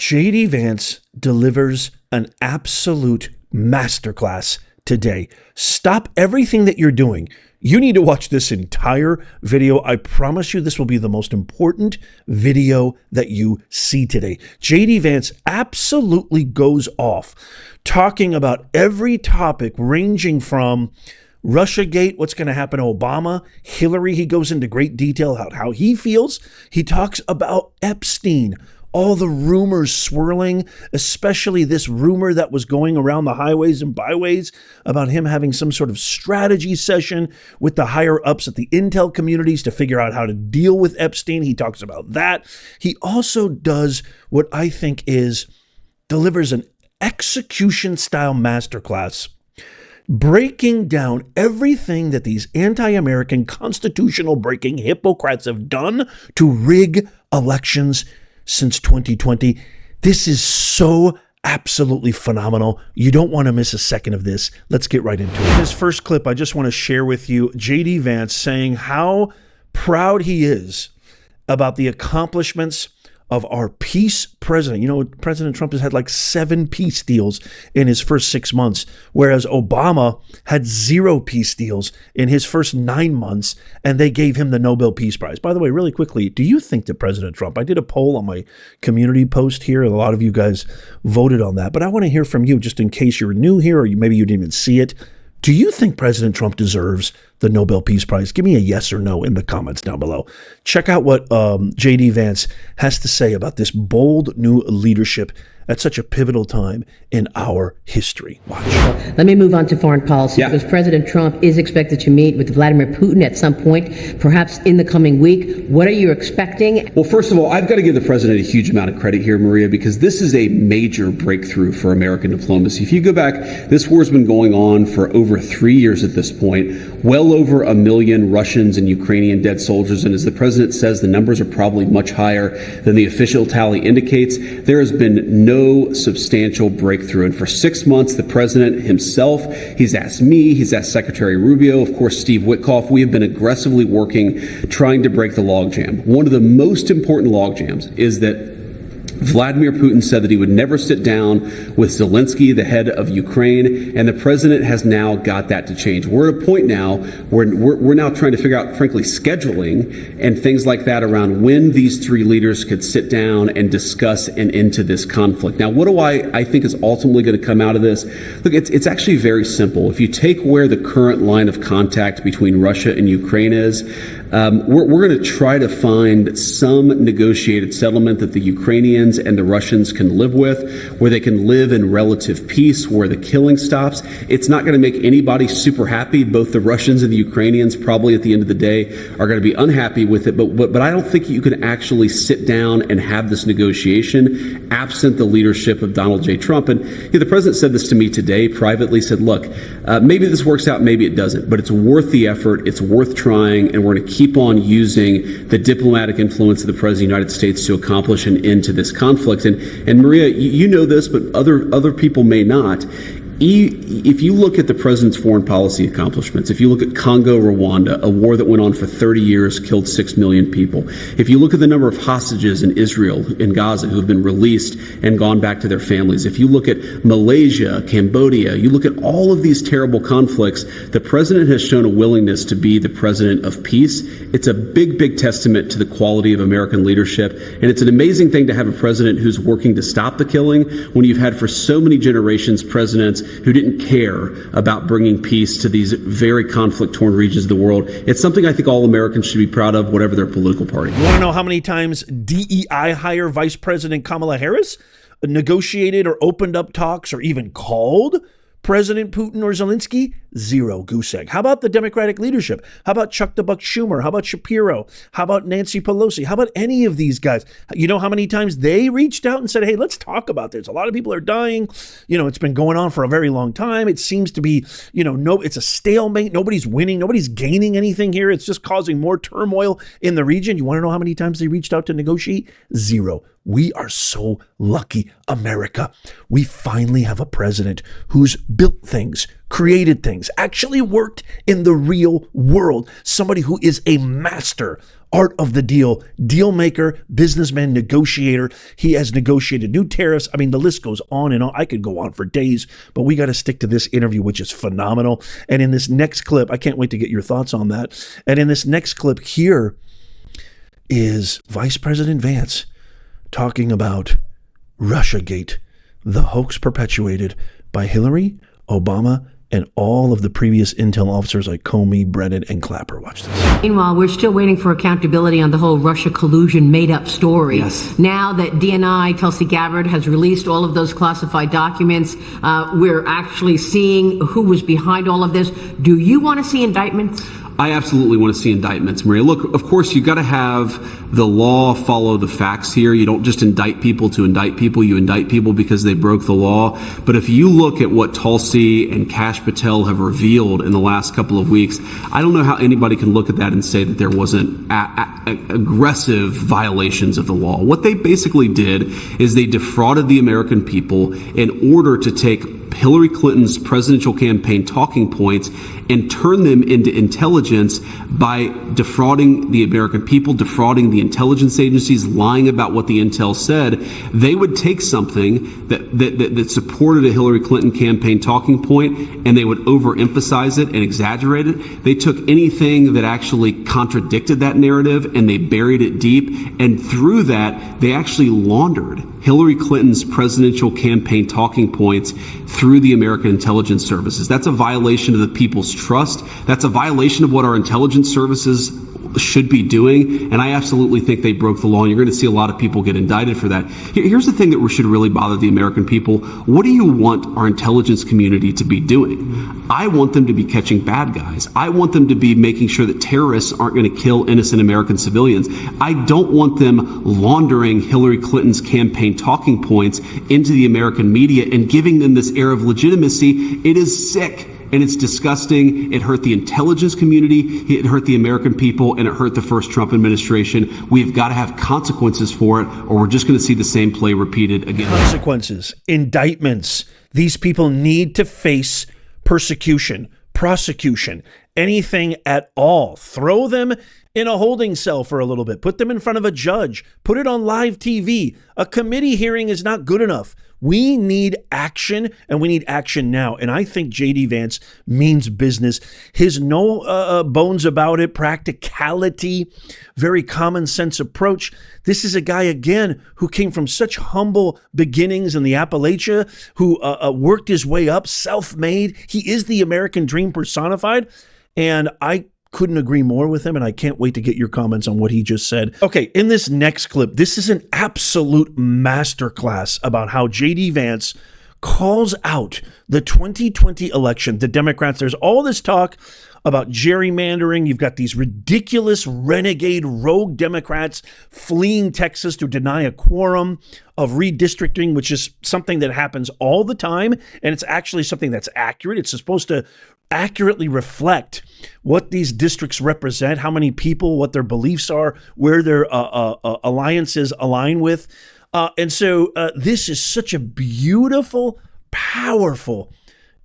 JD Vance delivers an absolute masterclass today. Stop everything that you're doing. You need to watch this entire video. I promise you this will be the most important video that you see today. JD Vance absolutely goes off talking about every topic ranging from Russiagate, what's going to happen to Obama, Hillary. He goes into great detail about how he feels. He talks about Epstein, all the rumors swirling, especially this rumor that was going around the highways and byways about him having some sort of strategy session with the higher ups at the intel communities to figure out how to deal with Epstein. He talks about that. He also does what I think delivers an execution style masterclass, breaking down everything that these anti-American constitutional breaking hypocrites have done to rig elections since 2020. This is so absolutely phenomenal. You don't want to miss a second of this. Let's get right into it. This first clip, I just want to share with you JD Vance saying how proud he is about the accomplishments of our peace president. You know, President Trump has had like 7 peace deals in his first 6 months, whereas Obama had 0 peace deals in his first 9 months, and they gave him the Nobel Peace Prize. By the way, really quickly, do you think that President Trump, I did a poll on my community post here, and a lot of you guys voted on that, but I want to hear from you just in case you're new here or maybe you didn't even see it. Do you think President Trump deserves the Nobel Peace Prize? Give me a yes or no in the comments down below. Check out what JD Vance has to say about this bold new leadership at such a pivotal time in our history. Watch. Let me move on to foreign policy, because President Trump is expected to meet with Vladimir Putin at some point, perhaps in the coming week. What are you expecting? Well, first of all, I've got to give the president a huge amount of credit here, Maria, because this is a major breakthrough for American diplomacy. If you go back, this war's been going on for over 3 years at this point, well over 1 million Russians and Ukrainian dead soldiers. And as the president says, the numbers are probably much higher than the official tally indicates. There has been no substantial breakthrough. And for 6 months, the president himself, he's asked me, he's asked Secretary Rubio, of course, Steve Witkoff, we have been aggressively working, trying to break the logjam. One of the most important logjams is that Vladimir Putin said that he would never sit down with Zelensky, the head of Ukraine, and the president has now got that to change. We're at a point now where we're now trying to figure out, frankly, scheduling and things like that around when these 3 leaders could sit down and discuss an end to this conflict. Now, what do I think is ultimately going to come out of this? Look, it's actually very simple. If you take where the current line of contact between Russia and Ukraine is, we're going to try to find some negotiated settlement that the Ukrainians and the Russians can live with, where they can live in relative peace, where the killing stops. It's not going to make anybody super happy. Both the Russians and the Ukrainians probably at the end of the day are going to be unhappy with it. But I don't think you can actually sit down and have this negotiation absent the leadership of Donald J. Trump. And the president said this to me today privately, said, look, maybe this works out, maybe it doesn't, but it's worth the effort. It's worth trying. And we're going to keep on using the diplomatic influence of the President of the United States to accomplish an end to this conflict. And Maria, you know this, but other people may not. If you look at the president's foreign policy accomplishments, if you look at Congo, Rwanda, a war that went on for 30 years, killed 6 million people. If you look at the number of hostages in Israel, in Gaza, who have been released and gone back to their families. If you look at Malaysia, Cambodia, you look at all of these terrible conflicts, the president has shown a willingness to be the president of peace. It's a big, big testament to the quality of American leadership. And it's an amazing thing to have a president who's working to stop the killing when you've had for so many generations presidents who didn't care about bringing peace to these very conflict-torn regions of the world. It's something I think all Americans should be proud of, whatever their political party. You want to know how many times DEI hire Vice President Kamala Harris negotiated or opened up talks or even called President Putin or Zelensky? 0 goose egg. How about the Democratic leadership? How about Chuck the Buck Schumer? How about Shapiro? How about Nancy Pelosi? How about any of these guys? You know how many times they reached out and said, hey, let's talk about this. A lot of people are dying. You know, it's been going on for a very long time. It seems to be, it's a stalemate. Nobody's winning. Nobody's gaining anything here. It's just causing more turmoil in the region. You want to know how many times they reached out to negotiate? 0. We are so lucky, America. We finally have a president who's built things, created things, actually worked in the real world. Somebody who is a master art of the deal, deal maker, businessman, negotiator. He has negotiated new tariffs. I mean, the list goes on and on. I could go on for days, but we got to stick to this interview, which is phenomenal. And in this next clip, I can't wait to get your thoughts on that. And in this next clip here is Vice President Vance talking about Russiagate, the hoax perpetuated by Hillary, Obama, and all of the previous intel officers like Comey, Brennan, and Clapper. Watch this. Meanwhile, we're still waiting for accountability on the whole Russia collusion made-up story. Yes. Now that DNI, Tulsi Gabbard, has released all of those classified documents, we're actually seeing who was behind all of this. Do you want to see indictments? I absolutely want to see indictments, Maria. Look, of course, you got to have the law follow the facts here. You don't just indict people to indict people. You indict people because they broke the law. But if you look at what Tulsi and Kash Patel have revealed in the last couple of weeks, I don't know how anybody can look at that and say that there wasn't aggressive violations of the law. What they basically did is they defrauded the American people in order to take Hillary Clinton's presidential campaign talking points and turn them into intelligence by defrauding the American people, defrauding the intelligence agencies, lying about what the intel said. They would take something that supported a Hillary Clinton campaign talking point and they would overemphasize it and exaggerate it. They took anything that actually contradicted that narrative and they buried it deep. And through that, they actually laundered Hillary Clinton's presidential campaign talking points through the American intelligence services. That's a violation of the people's trust. That's a violation of what our intelligence services should be doing, and I absolutely think they broke the law, and you're going to see a lot of people get indicted for that. Here's the thing that should really bother the American people. What do you want our intelligence community to be doing? I want them to be catching bad guys. I want them to be making sure that terrorists aren't going to kill innocent American civilians. I don't want them laundering Hillary Clinton's campaign talking points into the American media and giving them this air of legitimacy. It is sick. And it's disgusting. It hurt the intelligence community, it hurt the American people, and it hurt the first Trump administration. We've got to have consequences for it, or we're just going to see the same play repeated again. Consequences, indictments. These people need to face persecution, prosecution, anything at all. Throw them in a holding cell for a little bit. Put them in front of a judge. Put it on live TV. A committee hearing is not good enough. We need action, and we need action now. And I think J.D. Vance means business. His no bones about it, practicality, very common sense approach. This is a guy, again, who came from such humble beginnings in the Appalachia, who worked his way up, self-made. He is the American dream personified. And I couldn't agree more with him, and I can't wait to get your comments on what he just said. Okay, in this next clip, this is an absolute masterclass about how J.D. Vance calls out the 2020 election. The Democrats, there's all this talk about gerrymandering. You've got these ridiculous renegade rogue Democrats fleeing Texas to deny a quorum, of redistricting, which is something that happens all the time. And it's actually something that's accurate. It's supposed to accurately reflect what these districts represent, how many people, what their beliefs are, where their alliances align with. And so this is such a beautiful, powerful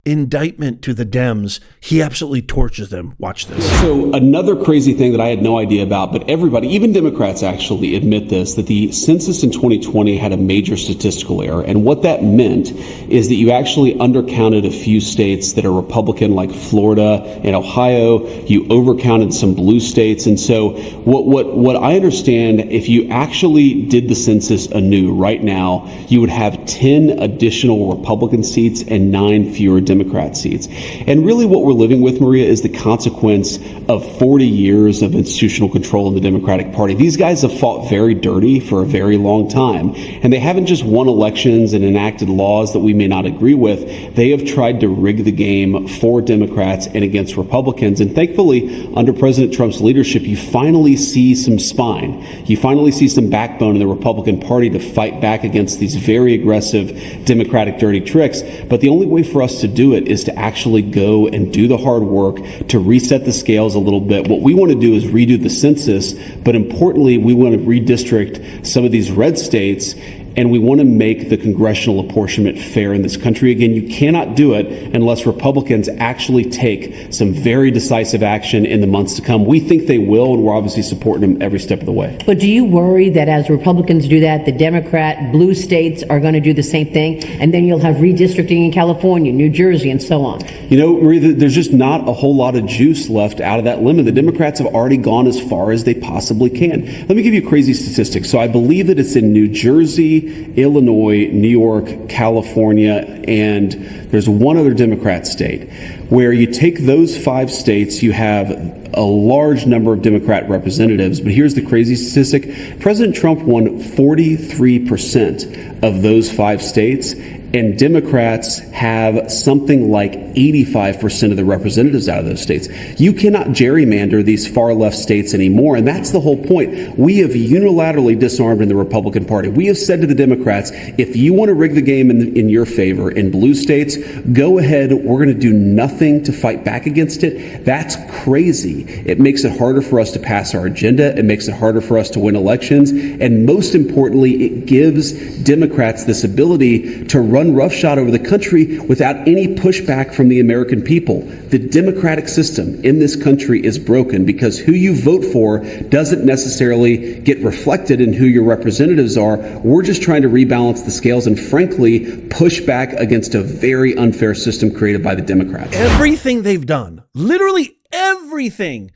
indictment to the Dems. He absolutely torches them. Watch this. So another crazy thing that I had no idea about, but everybody, even Democrats actually admit this, that the census in 2020 had a major statistical error. And what that meant is that you actually undercounted a few states that are Republican, like Florida and Ohio. You overcounted some blue states. And so what I understand, if you actually did the census anew right now, you would have 10 additional Republican seats and 9 fewer Democrat seats. And really what we're living with, Maria, is the consequence of 40 years of institutional control in the Democratic Party. These guys have fought very dirty for a very long time. And they haven't just won elections and enacted laws that we may not agree with. They have tried to rig the game for Democrats and against Republicans. And thankfully, under President Trump's leadership, you finally see some spine. You finally see some backbone in the Republican Party to fight back against these very aggressive Democratic dirty tricks. But the only way for us to do it is to actually go and do the hard work to reset the scales a little bit. What we want to do is redo the census, but importantly, we want to redistrict some of these red states and we want to make the congressional apportionment fair in this country. Again, you cannot do it unless Republicans actually take some very decisive action in the months to come. We think they will, and we're obviously supporting them every step of the way. But do you worry that as Republicans do that, the Democrat blue states are going to do the same thing, and then you'll have redistricting in California, New Jersey, and so on? You know, Maria, there's just not a whole lot of juice left out of that lemon. The Democrats have already gone as far as they possibly can. Let me give you a crazy statistic. So I believe that it's in New Jersey, Illinois, New York, California, and there's one other Democrat state where you take those 5 states, you have a large number of Democrat representatives. But here's the crazy statistic. President Trump won 43% of those 5 states, and Democrats have something like 85% of the representatives out of those states. You cannot gerrymander these far left states anymore, and that's the whole point. We have unilaterally disarmed in the Republican Party. We have said to the Democrats, if you want to rig the game in your favor in blue states, go ahead. We're going to do nothing to fight back against it. That's crazy. It makes it harder for us to pass our agenda. It makes it harder for us to win elections. And most importantly, it gives Democrats this ability to run roughshod over the country without any pushback from the American people. The democratic system in this country is broken because who you vote for doesn't necessarily get reflected in who your representatives are. We're just trying to rebalance the scales and, frankly, push back against a very unfair system created by the Democrats. Everything they've done, literally everything.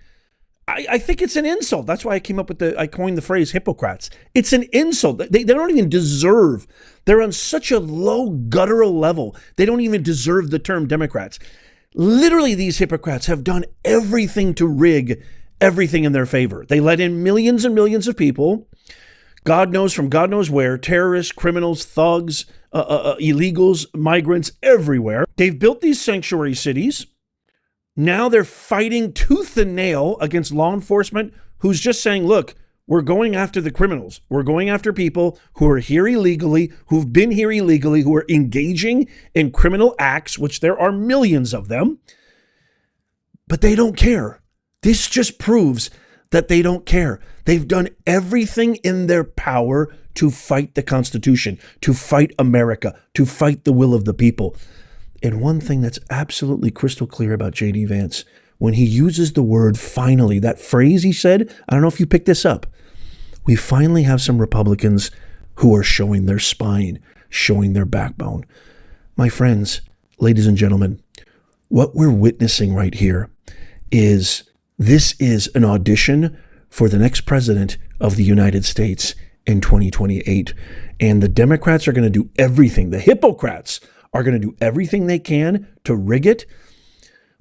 I think it's an insult. That's why I coined the phrase hypocrites. It's an insult. They don't even deserve. They're on such a low guttural level. They don't even deserve the term Democrats. Literally, these hypocrites have done everything to rig everything in their favor. They let in millions and millions of people. God knows from God knows where, terrorists, criminals, thugs, illegals, migrants, everywhere. They've built these sanctuary cities. Now they're fighting tooth and nail against law enforcement who's just saying, look, we're going after the criminals. We're going after people who are here illegally, who've been here illegally, who are engaging in criminal acts, which there are millions of them. But they don't care. This just proves that they don't care. They've done everything in their power to fight the Constitution, to fight America, to fight the will of the people. And one thing that's absolutely crystal clear about J.D. Vance, when he uses the word finally, that phrase he said, I don't know if you picked this up, we finally have some Republicans who are showing their spine, showing their backbone. My friends, ladies and gentlemen, what we're witnessing right here is this is an audition for the next president of the United States in 2028. And the Democrats are going to do everything. The hypocrites are going to do everything they can to rig it.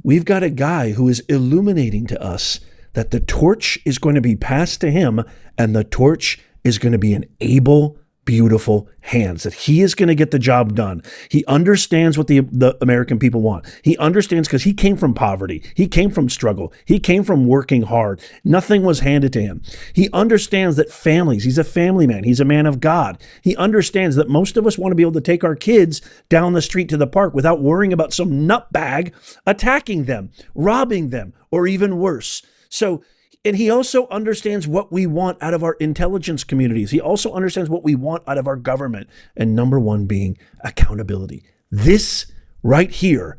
We've got a guy who is illuminating to us that the torch is going to be passed to him, and the torch is going to be in able, beautiful hands, that he is going to get the job done. He understands what the American people want. He understands because he came from poverty. He came from struggle. He came from working hard. Nothing was handed to him. He understands that families, he's a family man. He's a man of God. He understands that most of us want to be able to take our kids down the street to the park without worrying about some nutbag attacking them, robbing them, or even worse. And he also understands what we want out of our intelligence communities. He also understands what we want out of our government. And number one being accountability. This right here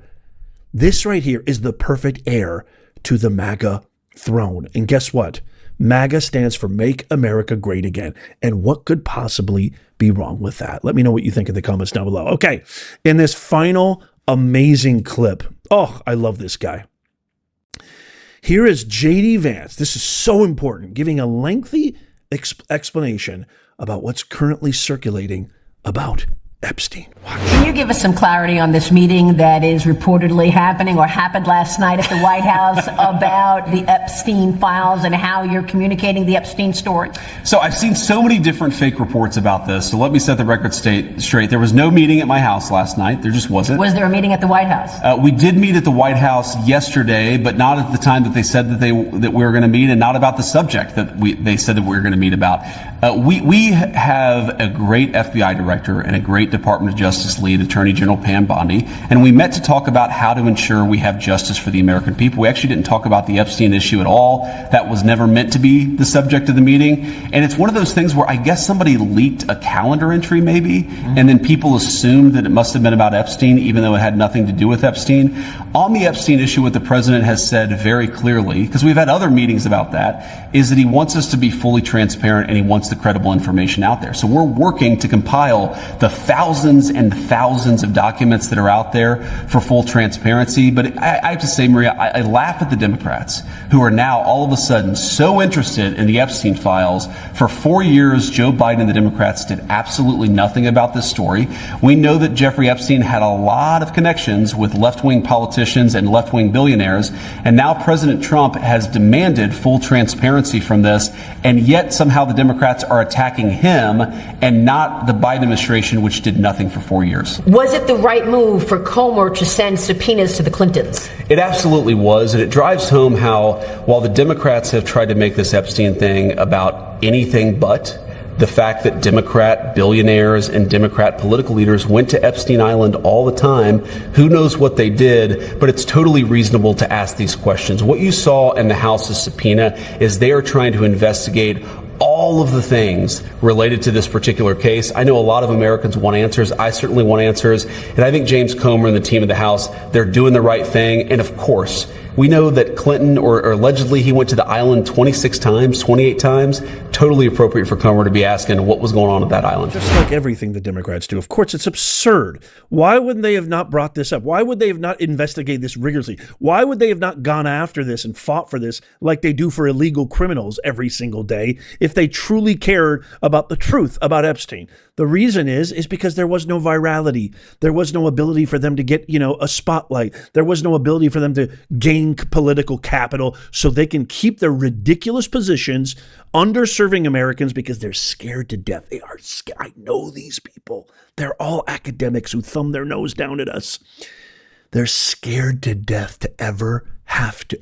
is the perfect heir to the MAGA throne. And guess what? MAGA stands for Make America Great Again. And what could possibly be wrong with that? Let me know what you think in the comments down below. Okay, in this final amazing clip. Oh, I love this guy. Here is J.D. Vance. This is so important, giving a lengthy explanation about what's currently circulating about Epstein. Watch. Can you give us some clarity on this meeting that is reportedly happening or happened last night at the White House about the Epstein files and how you're communicating the Epstein story? So I've seen so many different fake reports about this. So let me set the record straight. There was no meeting at my house last night. There just wasn't. Was there a meeting at the White House? We did meet at the White House yesterday, but not at the time that they said that we were going to meet, and not about the subject that they said that we were going to meet about. We have a great FBI director and a great great Department of Justice lead, Attorney General Pam Bondi, and we met to talk about how to ensure we have justice for the American people. We actually didn't talk about the Epstein issue at all. That was never meant to be the subject of the meeting. And it's one of those things where I guess somebody leaked a calendar entry maybe, and then people assumed that it must have been about Epstein, even though it had nothing to do with Epstein. On the Epstein issue, what the president has said very clearly, because we've had other meetings about that, is that he wants us to be fully transparent and he wants the credible information out there. So we're working to compile the thousands and thousands of documents that are out there for full transparency. But I have to say, Maria, I laugh at the Democrats who are now all of a sudden so interested in the Epstein files. For 4 years, Joe Biden and the Democrats did absolutely nothing about this story. We know that Jeffrey Epstein had a lot of connections with left-wing politicians and left-wing billionaires, and now President Trump has demanded full transparency from this, and yet somehow the Democrats are attacking him and not the Biden administration, which did nothing for 4 years. Was it the right move for Comer to send subpoenas to the Clintons? It absolutely was, and it drives home how, while the Democrats have tried to make this Epstein thing about anything but, the fact that Democrat billionaires and Democrat political leaders went to Epstein Island all the time, who knows what they did, but it's totally reasonable to ask these questions. What you saw in the House's subpoena is they are trying to investigate all of the things related to this particular case. I know a lot of Americans want answers. I certainly want answers. And I think James Comer and the team of the House, they're doing the right thing. And of course, we know that Clinton, or allegedly he went to the island 26 times, 28 times. Totally appropriate for Comer to be asking what was going on at that island. Just like everything the Democrats do. Of course, it's absurd. Why wouldn't they have not brought this up? Why would they have not investigated this rigorously? Why would they have not gone after this and fought for this like they do for illegal criminals every single day if they truly cared about the truth about Epstein? The reason is because there was no virality. There was no ability for them to get, a spotlight. There was no ability for them to gain political capital so they can keep their ridiculous positions underserving Americans because they're scared to death. They are scared. I know these people. They're all academics who thumb their nose down at us. They're scared to death to ever have to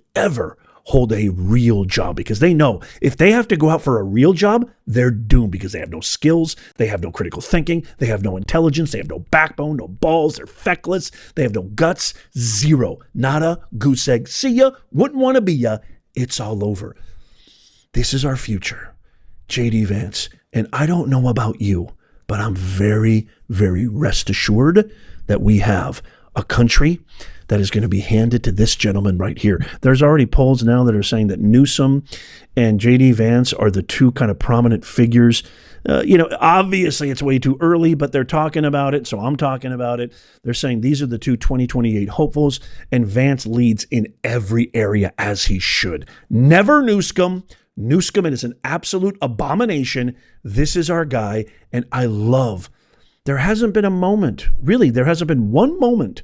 hold a real job because they know if they have to go out for a real job, they're doomed because they have no skills, they have no critical thinking, they have no intelligence, they have no backbone, no balls, they're feckless, they have no guts, zero, nada, goose egg, see ya, wouldn't want to be ya, it's all over. This is our future, J.D. Vance, and I don't know about you, but I'm very, very rest assured that we have a country that is going to be handed to this gentleman right here. There's already polls now that are saying that Newsom and J.D. Vance are the two kind of prominent figures. Obviously it's way too early, but they're talking about it, so I'm talking about it. They're saying these are the two 2028 hopefuls, and Vance leads in every area as he should. Never Newsom. Newsom is an absolute abomination. This is our guy, and I love. There hasn't been a moment, really, there hasn't been one moment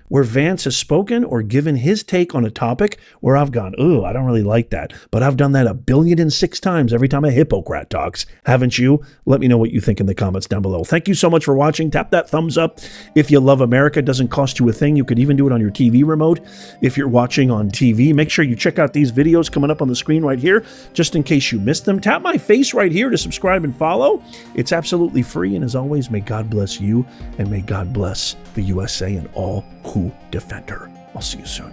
where Vance has spoken or given his take on a topic where I've gone, I don't really like that. But I've done that 1,000,006,000 times every time a Hippocrat talks. Haven't you? Let me know what you think in the comments down below. Thank you so much for watching. Tap that thumbs up. If you love America, it doesn't cost you a thing. You could even do it on your TV remote. If you're watching on TV, make sure you check out these videos coming up on the screen right here, just in case you missed them. Tap my face right here to subscribe and follow. It's absolutely free. And as always, may God bless you and may God bless the USA and all who defend her. I'll see you soon.